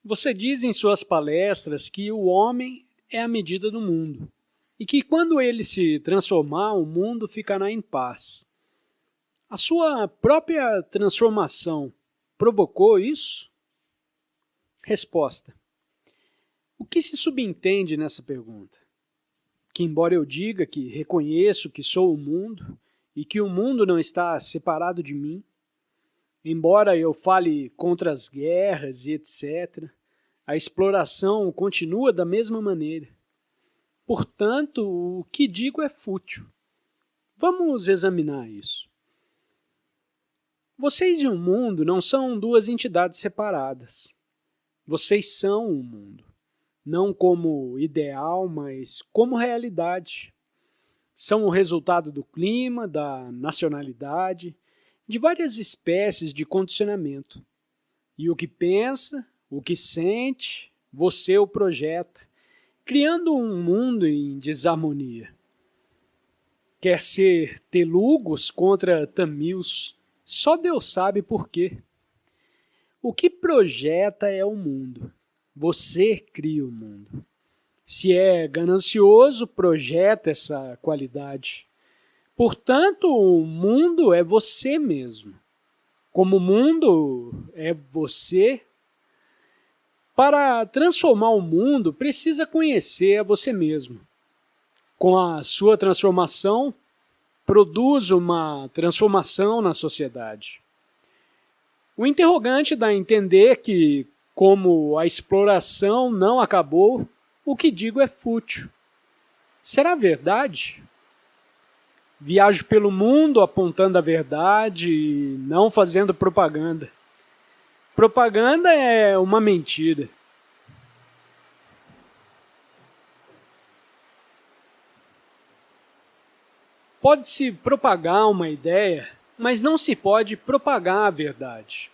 Você diz em suas palestras que o homem é a medida do mundo e que quando ele se transformar, o mundo ficará em paz. A sua própria transformação provocou isso? Resposta. O que se subentende nessa pergunta? Que embora eu diga que reconheço que sou o mundo e que o mundo não está separado de mim, embora eu fale contra as guerras e etc., a exploração continua da mesma maneira. Portanto, o que digo é fútil. Vamos examinar isso. Vocês e o mundo não são duas entidades separadas. Vocês são o mundo, não como ideal, mas como realidade. São o resultado do clima, da nacionalidade, de várias espécies de condicionamento. E o que pensa, o que sente, você o projeta, criando um mundo em desarmonia. Quer ser Telugos contra Tamils, só Deus sabe por quê. O que projeta é o mundo. Você cria o mundo. Se é ganancioso, projeta essa qualidade. Portanto, o mundo é você mesmo. Como o mundo é você, para transformar o mundo, precisa conhecer a você mesmo. Com a sua transformação, produz uma transformação na sociedade. O interrogante dá a entender que, como a exploração não acabou, o que digo é fútil. Será verdade? Viajo pelo mundo apontando a verdade e não fazendo propaganda. Propaganda é uma mentira. Pode-se propagar uma ideia, mas não se pode propagar a verdade.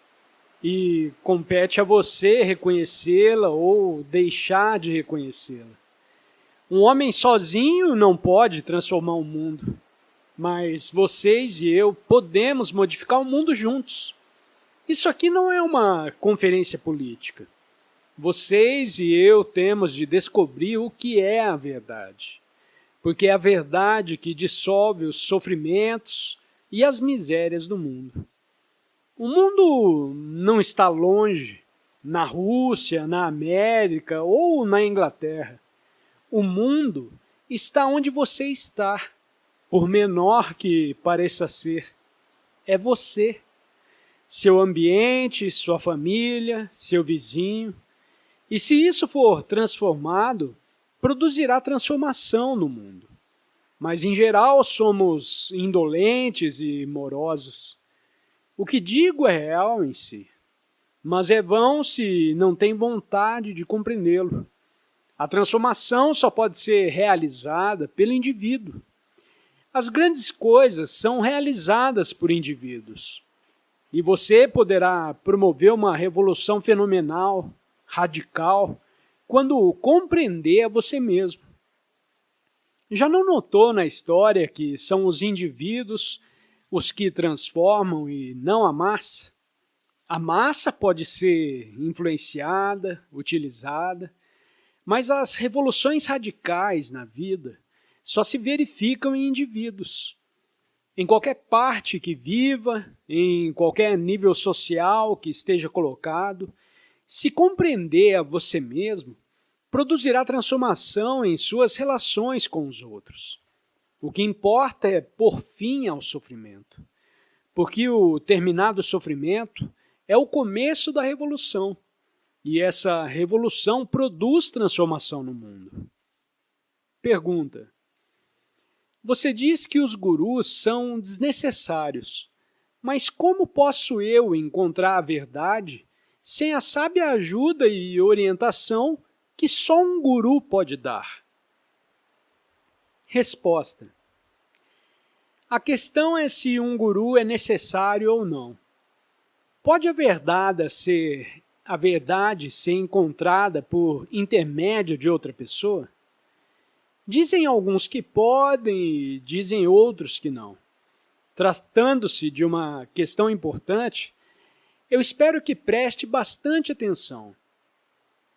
E compete a você reconhecê-la ou deixar de reconhecê-la. Um homem sozinho não pode transformar o mundo, mas vocês e eu podemos modificar o mundo juntos. Isso aqui não é uma conferência política. Vocês e eu temos de descobrir o que é a verdade. Porque é a verdade que dissolve os sofrimentos e as misérias do mundo. O mundo não está longe, na Rússia, na América ou na Inglaterra. O mundo está onde você está, por menor que pareça ser. É você. Seu ambiente, sua família, seu vizinho. E se isso for transformado, produzirá transformação no mundo. Mas, em geral, somos indolentes e morosos. O que digo é real em si, mas é vão se não tem vontade de compreendê-lo. A transformação só pode ser realizada pelo indivíduo. As grandes coisas são realizadas por indivíduos. E você poderá promover uma revolução fenomenal, radical, quando compreender a você mesmo. Já não notou na história que são os indivíduos os que transformam e não a massa? A massa pode ser influenciada, utilizada, mas as revoluções radicais na vida só se verificam em indivíduos. Em qualquer parte que viva, em qualquer nível social que esteja colocado, se compreender a você mesmo, produzirá transformação em suas relações com os outros. O que importa é pôr fim ao sofrimento, porque o terminado sofrimento é o começo da revolução, e essa revolução produz transformação no mundo. Pergunta. Você diz que os gurus são desnecessários, mas como posso eu encontrar a verdade sem a sábia ajuda e orientação que só um guru pode dar? Resposta. A questão é se um guru é necessário ou não. Pode a verdade ser encontrada por intermédio de outra pessoa? Dizem alguns que podem e dizem outros que não. Tratando-se de uma questão importante, eu espero que preste bastante atenção.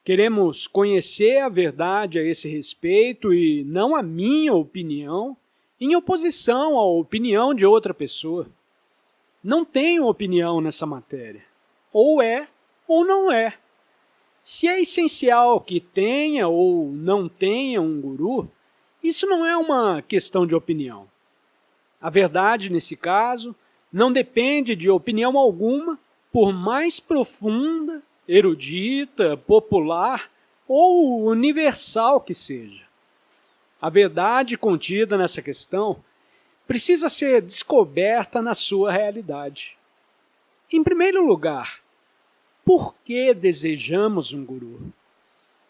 Queremos conhecer a verdade a esse respeito e não a minha opinião, em oposição à opinião de outra pessoa. Não tenho opinião nessa matéria. Ou é, ou não é. Se é essencial que tenha ou não tenha um guru, isso não é uma questão de opinião. A verdade, nesse caso, não depende de opinião alguma, por mais profunda, erudita, popular ou universal que seja. A verdade contida nessa questão precisa ser descoberta na sua realidade. Em primeiro lugar, por que desejamos um guru?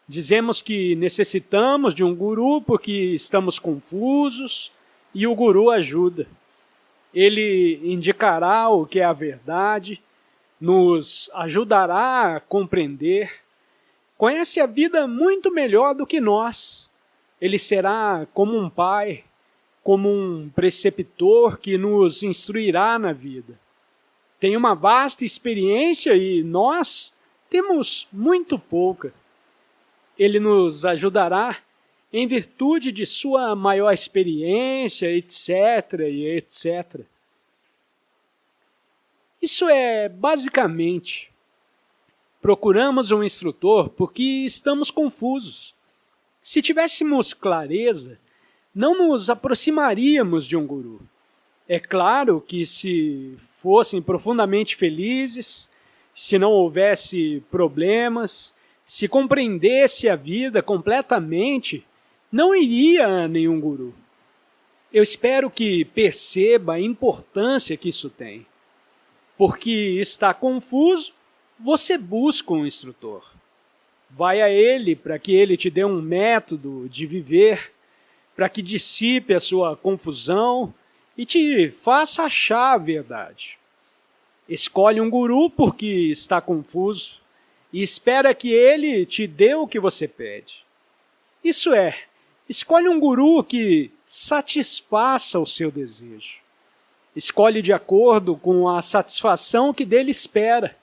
Dizemos que necessitamos de um guru porque estamos confusos e o guru ajuda. Ele indicará o que é a verdade, nos ajudará a compreender, conhece a vida muito melhor do que nós. Ele será como um pai, como um preceptor que nos instruirá na vida. Tem uma vasta experiência e nós temos muito pouca. Ele nos ajudará em virtude de sua maior experiência, etc. e etc. Isso é basicamente, procuramos um instrutor porque estamos confusos. Se tivéssemos clareza, não nos aproximaríamos de um guru. É claro que se fossem profundamente felizes, se não houvesse problemas, se compreendesse a vida completamente, não iria a nenhum guru. Eu espero que perceba a importância que isso tem. Porque está confuso, você busca um instrutor. Vai a ele para que ele te dê um método de viver, para que dissipe a sua confusão e te faça achar a verdade. Escolhe um guru porque está confuso e espera que ele te dê o que você pede. Isso é, escolhe um guru que satisfaça o seu desejo. Escolhe de acordo com a satisfação que dele espera.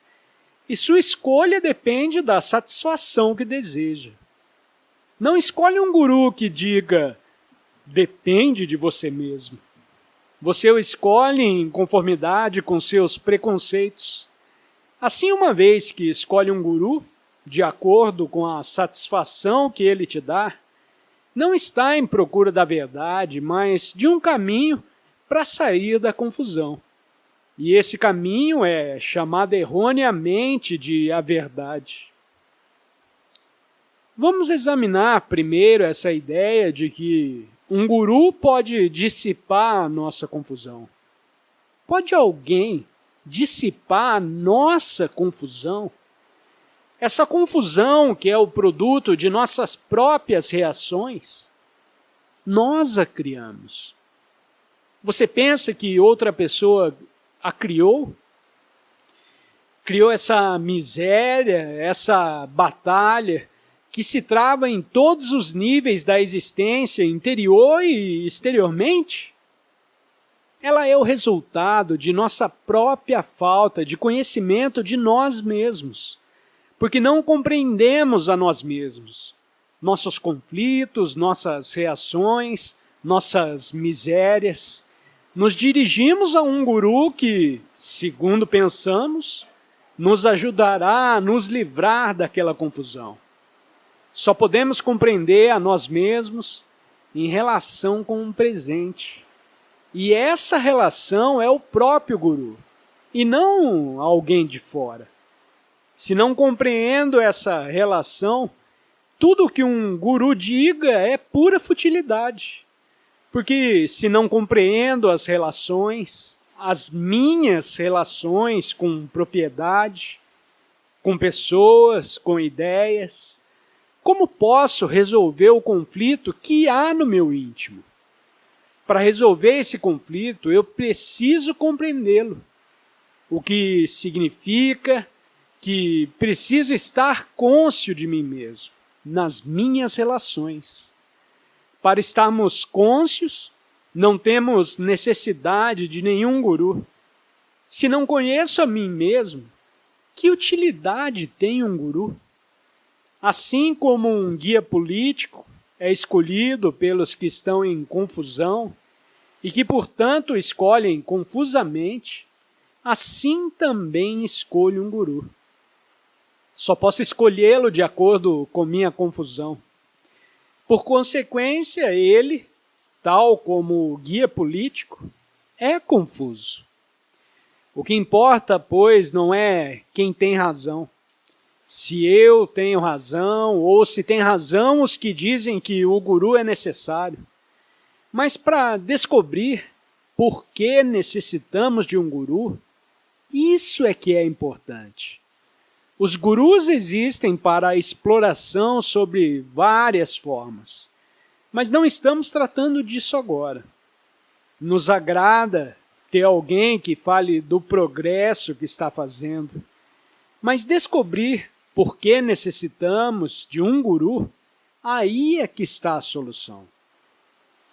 E sua escolha depende da satisfação que deseja. Não escolhe um guru que diga, depende de você mesmo. Você o escolhe em conformidade com seus preconceitos. Assim, uma vez que escolhe um guru, de acordo com a satisfação que ele te dá, não está em procura da verdade, mas de um caminho para sair da confusão. E esse caminho é chamado erroneamente de a verdade. Vamos examinar primeiro essa ideia de que um guru pode dissipar a nossa confusão. Pode alguém dissipar a nossa confusão? Essa confusão que é o produto de nossas próprias reações, nós a criamos. Você pensa que outra pessoa a criou? Criou essa miséria, essa batalha que se trava em todos os níveis da existência, interior e exteriormente? Ela é o resultado de nossa própria falta de conhecimento de nós mesmos, porque não compreendemos a nós mesmos, nossos conflitos, nossas reações, nossas misérias. Nos dirigimos a um guru que, segundo pensamos, nos ajudará a nos livrar daquela confusão. Só podemos compreender a nós mesmos em relação com o presente. E essa relação é o próprio guru, e não alguém de fora. Se não compreendo essa relação, tudo que um guru diga é pura futilidade. Porque se não compreendo as relações, as minhas relações com propriedade, com pessoas, com ideias, como posso resolver o conflito que há no meu íntimo? Para resolver esse conflito, eu preciso compreendê-lo. O que significa que preciso estar cônscio de mim mesmo, nas minhas relações. Para estarmos cônscios, não temos necessidade de nenhum guru. Se não conheço a mim mesmo, que utilidade tem um guru? Assim como um guia político é escolhido pelos que estão em confusão e que, portanto, escolhem confusamente, assim também escolho um guru. Só posso escolhê-lo de acordo com minha confusão. Por consequência, ele, tal como o guia político, é confuso. O que importa, pois, não é quem tem razão, se eu tenho razão ou se tem razão os que dizem que o guru é necessário, mas para descobrir por que necessitamos de um guru, isso é que é importante. Os gurus existem para a exploração sobre várias formas, mas não estamos tratando disso agora. Nos agrada ter alguém que fale do progresso que está fazendo, mas descobrir por que necessitamos de um guru, aí é que está a solução.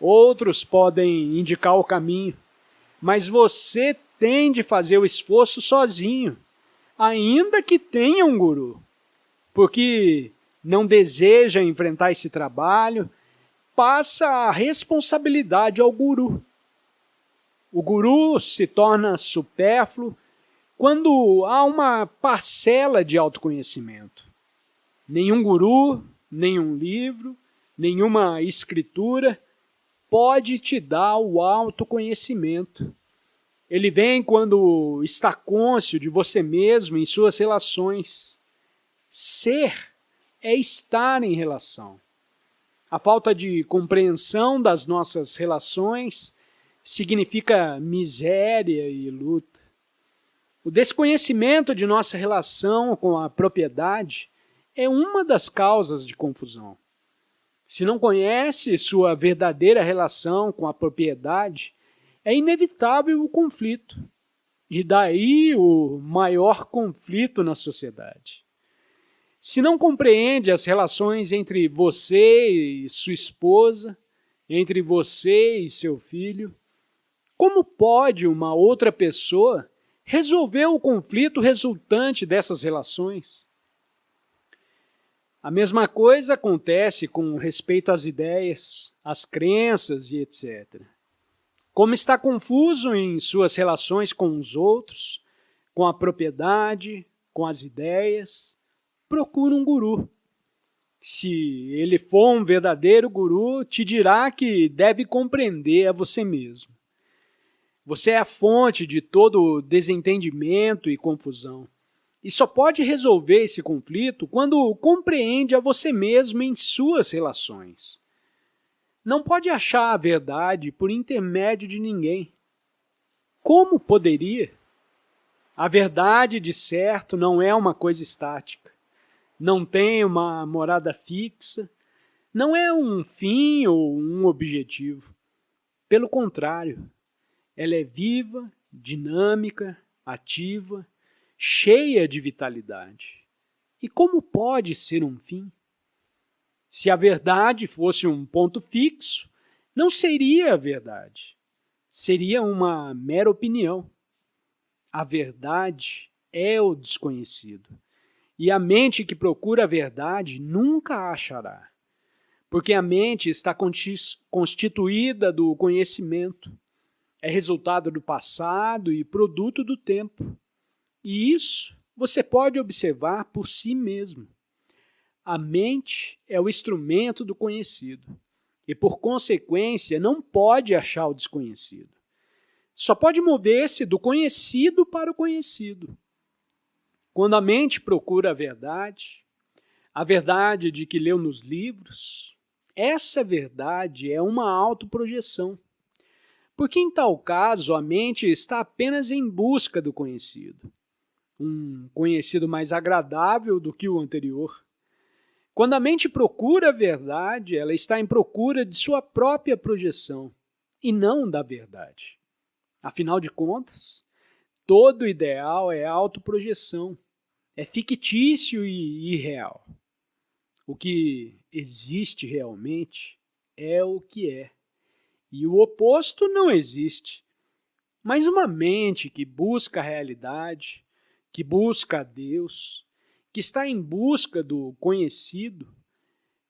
Outros podem indicar o caminho, mas você tem de fazer o esforço sozinho, ainda que tenha um guru, porque não deseja enfrentar esse trabalho, passa a responsabilidade ao guru. O guru se torna supérfluo quando há uma parcela de autoconhecimento. Nenhum guru, nenhum livro, nenhuma escritura pode te dar o autoconhecimento. Ele vem quando está cônscio de você mesmo em suas relações. Ser é estar em relação. A falta de compreensão das nossas relações significa miséria e luta. O desconhecimento de nossa relação com a propriedade é uma das causas de confusão. Se não conhece sua verdadeira relação com a propriedade, é inevitável o conflito. E daí o maior conflito na sociedade. Se não compreende as relações entre você e sua esposa, entre você e seu filho, como pode uma outra pessoa resolver o conflito resultante dessas relações? A mesma coisa acontece com respeito às ideias, às crenças e etc. Como está confuso em suas relações com os outros, com a propriedade, com as ideias, procura um guru. Se ele for um verdadeiro guru, te dirá que deve compreender a você mesmo. Você é a fonte de todo desentendimento e confusão. E só pode resolver esse conflito quando compreende a você mesmo em suas relações. Não pode achar a verdade por intermédio de ninguém. Como poderia? A verdade, de certo, não é uma coisa estática. Não tem uma morada fixa. Não é um fim ou um objetivo. Pelo contrário, ela é viva, dinâmica, ativa, cheia de vitalidade. E como pode ser um fim? Se a verdade fosse um ponto fixo, não seria a verdade. Seria uma mera opinião. A verdade é o desconhecido. E a mente que procura a verdade nunca a achará. Porque a mente está constituída do conhecimento. É resultado do passado e produto do tempo. E isso você pode observar por si mesmo. A mente é o instrumento do conhecido e, por consequência, não pode achar o desconhecido. Só pode mover-se do conhecido para o conhecido. Quando a mente procura a verdade de que leu nos livros, essa verdade é uma autoprojeção. Porque, em tal caso, a mente está apenas em busca do conhecido. Um conhecido mais agradável do que o anterior. Quando a mente procura a verdade, ela está em procura de sua própria projeção, e não da verdade. Afinal de contas, todo ideal é autoprojeção, é fictício e irreal. O que existe realmente é o que é, e o oposto não existe. Mas uma mente que busca a realidade, que busca a Deus, que está em busca do conhecido,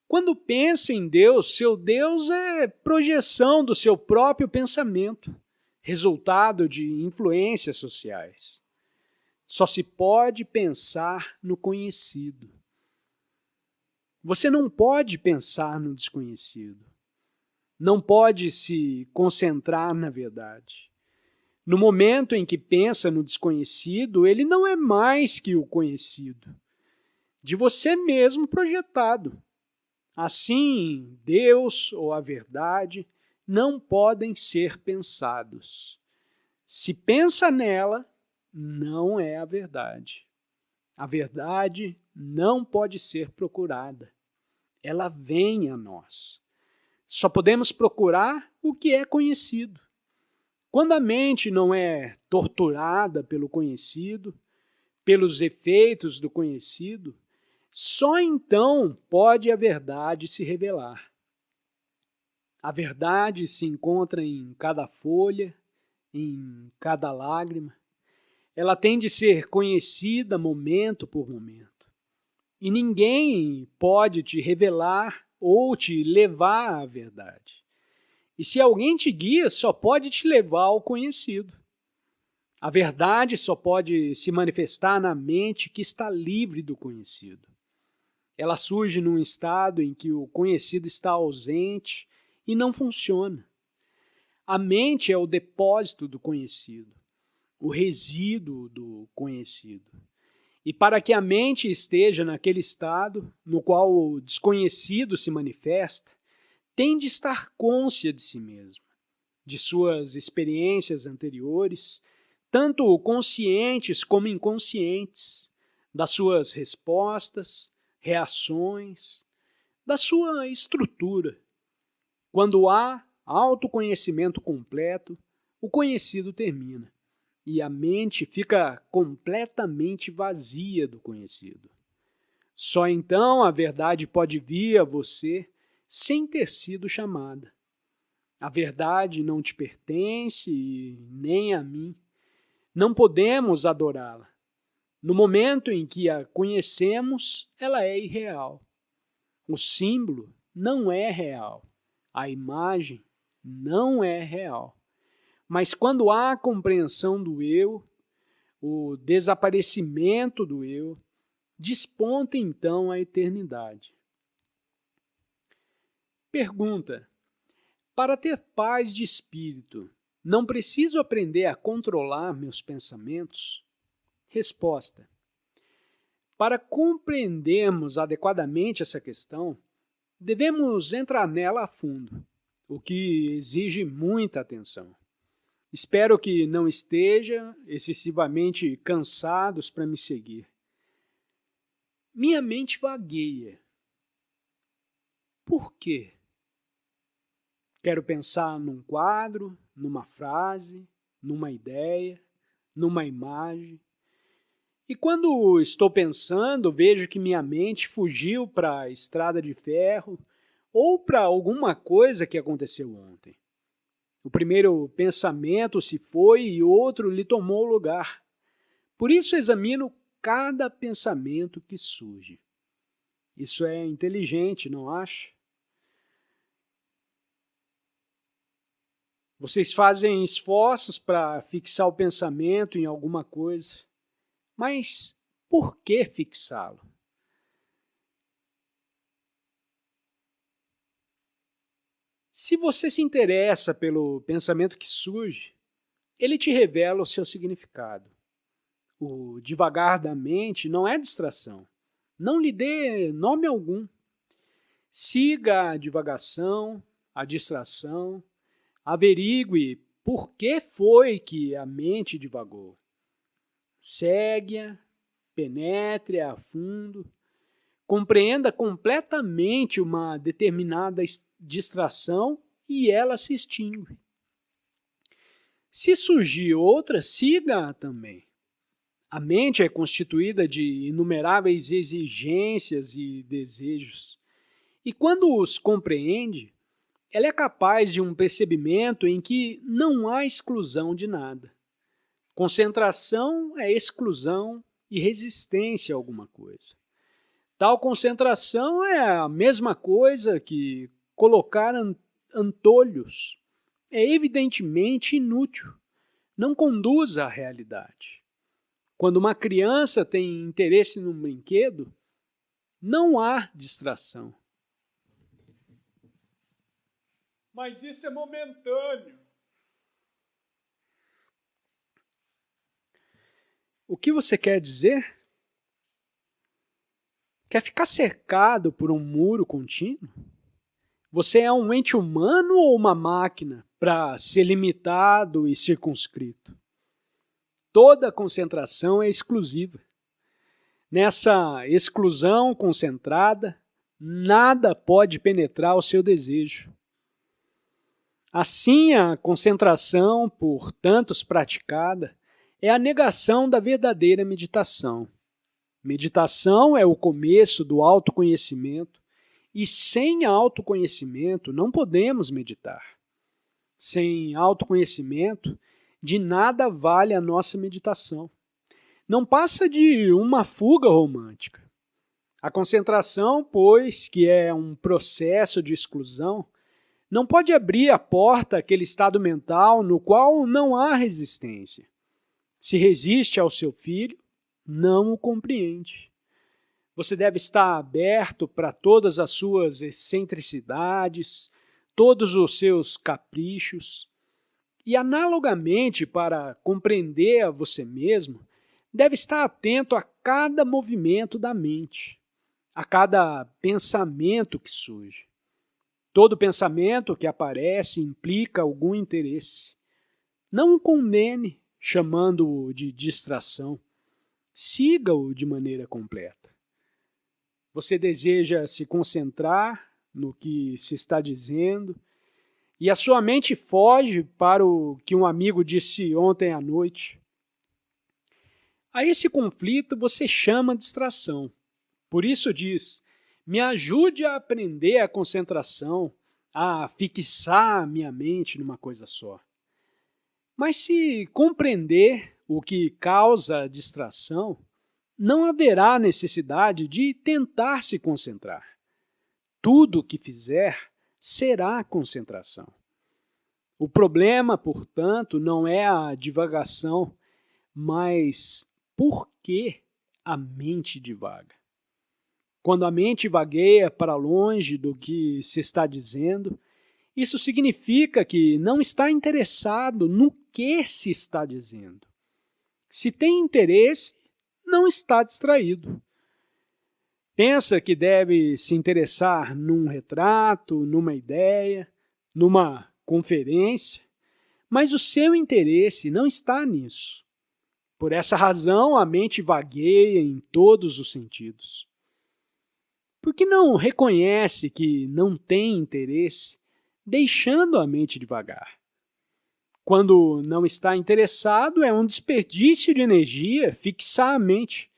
quando pensa em Deus, seu Deus é projeção do seu próprio pensamento, resultado de influências sociais. Só se pode pensar no conhecido. Você não pode pensar no desconhecido. Não pode se concentrar na verdade. No momento em que pensa no desconhecido, ele não é mais que o conhecido, de você mesmo projetado. Assim, Deus ou a verdade não podem ser pensados. Se pensa nela, não é a verdade. A verdade não pode ser procurada. Ela vem a nós. Só podemos procurar o que é conhecido. Quando a mente não é torturada pelo conhecido, pelos efeitos do conhecido, só então pode a verdade se revelar. A verdade se encontra em cada folha, em cada lágrima. Ela tem de ser conhecida momento por momento. E ninguém pode te revelar ou te levar à verdade. E se alguém te guia, só pode te levar ao conhecido. A verdade só pode se manifestar na mente que está livre do conhecido. Ela surge num estado em que o conhecido está ausente e não funciona. A mente é o depósito do conhecido, o resíduo do conhecido. E para que a mente esteja naquele estado no qual o desconhecido se manifesta, tem de estar cônscia de si mesma, de suas experiências anteriores, tanto conscientes como inconscientes, das suas respostas, reações, da sua estrutura. Quando há autoconhecimento completo, o conhecido termina e a mente fica completamente vazia do conhecido. Só então a verdade pode vir a você sem ter sido chamada. A verdade não te pertence e nem a mim. Não podemos adorá-la. No momento em que a conhecemos, ela é irreal. O símbolo não é real. A imagem não é real. Mas quando há a compreensão do eu, o desaparecimento do eu, desponta então a eternidade. Pergunta: para ter paz de espírito, não preciso aprender a controlar meus pensamentos? Resposta: para compreendermos adequadamente essa questão, devemos entrar nela a fundo, o que exige muita atenção. Espero que não esteja excessivamente cansados para me seguir. Minha mente vagueia. Por quê? Quero pensar num quadro, numa frase, numa ideia, numa imagem. E quando estou pensando, vejo que minha mente fugiu para a estrada de ferro ou para alguma coisa que aconteceu ontem. O primeiro pensamento se foi e outro lhe tomou o lugar. Por isso examino cada pensamento que surge. Isso é inteligente, não acha? Vocês fazem esforços para fixar o pensamento em alguma coisa, mas por que fixá-lo? Se você se interessa pelo pensamento que surge, ele te revela o seu significado. O devagar da mente não é distração. Não lhe dê nome algum. Siga a divagação, a distração, averigue por que foi que a mente divagou. Segue-a, penetre-a a fundo, compreenda completamente uma determinada distração e ela se extingue. Se surgir outra, siga-a também. A mente é constituída de inumeráveis exigências e desejos, e quando os compreende, ela é capaz de um percebimento em que não há exclusão de nada. Concentração é exclusão e resistência a alguma coisa. Tal concentração é a mesma coisa que colocar antolhos. É evidentemente inútil, não conduz à realidade. Quando uma criança tem interesse num brinquedo, não há distração. Mas isso é momentâneo. O que você quer dizer? Quer ficar cercado por um muro contínuo? Você é um ente humano ou uma máquina para ser limitado e circunscrito? Toda concentração é exclusiva. Nessa exclusão concentrada, nada pode penetrar o seu desejo. Assim, a concentração, por tantos praticada, é a negação da verdadeira meditação. Meditação é o começo do autoconhecimento, e sem autoconhecimento não podemos meditar. Sem autoconhecimento, de nada vale a nossa meditação. Não passa de uma fuga romântica. A concentração, pois, que é um processo de exclusão, não pode abrir a porta àquele estado mental no qual não há resistência. Se resiste ao seu filho, não o compreende. Você deve estar aberto para todas as suas excentricidades, todos os seus caprichos. E, analogamente, para compreender a você mesmo, deve estar atento a cada movimento da mente, a cada pensamento que surge. Todo pensamento que aparece implica algum interesse. Não o condene, chamando-o de distração. Siga-o de maneira completa. Você deseja se concentrar no que se está dizendo, e a sua mente foge para o que um amigo disse ontem à noite. A esse conflito você chama distração. Por isso diz, me ajude a aprender a concentração, a fixar minha mente numa coisa só. Mas se compreender o que causa a distração, não haverá necessidade de tentar se concentrar. Tudo o que fizer será concentração. O problema, portanto, não é a divagação, mas por que a mente divaga? Quando a mente vagueia para longe do que se está dizendo, isso significa que não está interessado no que se está dizendo. Se tem interesse, não está distraído. Pensa que deve se interessar num retrato, numa ideia, numa conferência, mas o seu interesse não está nisso. Por essa razão, a mente vagueia em todos os sentidos. Por que não reconhece que não tem interesse, deixando a mente devagar? Quando não está interessado, é um desperdício de energia fixar a mente,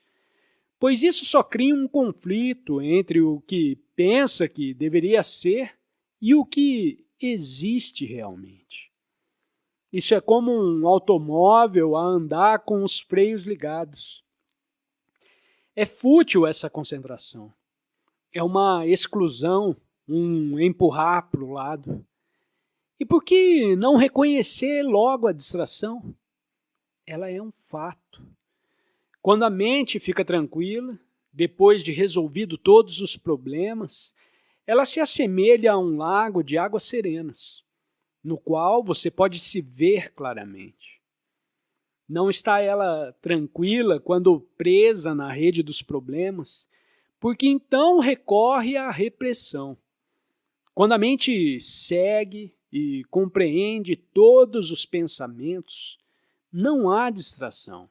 pois isso só cria um conflito entre o que pensa que deveria ser e o que existe realmente. Isso é como um automóvel a andar com os freios ligados. É fútil essa concentração. É uma exclusão, um empurrar para o lado. E por que não reconhecer logo a distração? Ela é um fato. Quando a mente fica tranquila, depois de resolvido todos os problemas, ela se assemelha a um lago de águas serenas, no qual você pode se ver claramente. Não está ela tranquila quando presa na rede dos problemas, porque então recorre à repressão. Quando a mente segue e compreende todos os pensamentos, não há distração.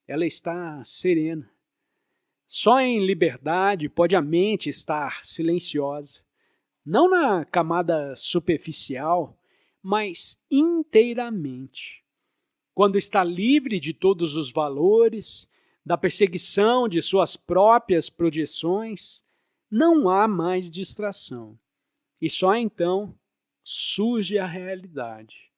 Ela está serena. Só em liberdade pode a mente estar silenciosa, não na camada superficial, mas inteiramente. Quando está livre de todos os valores, da perseguição de suas próprias projeções, não há mais distração. E só então surge a realidade.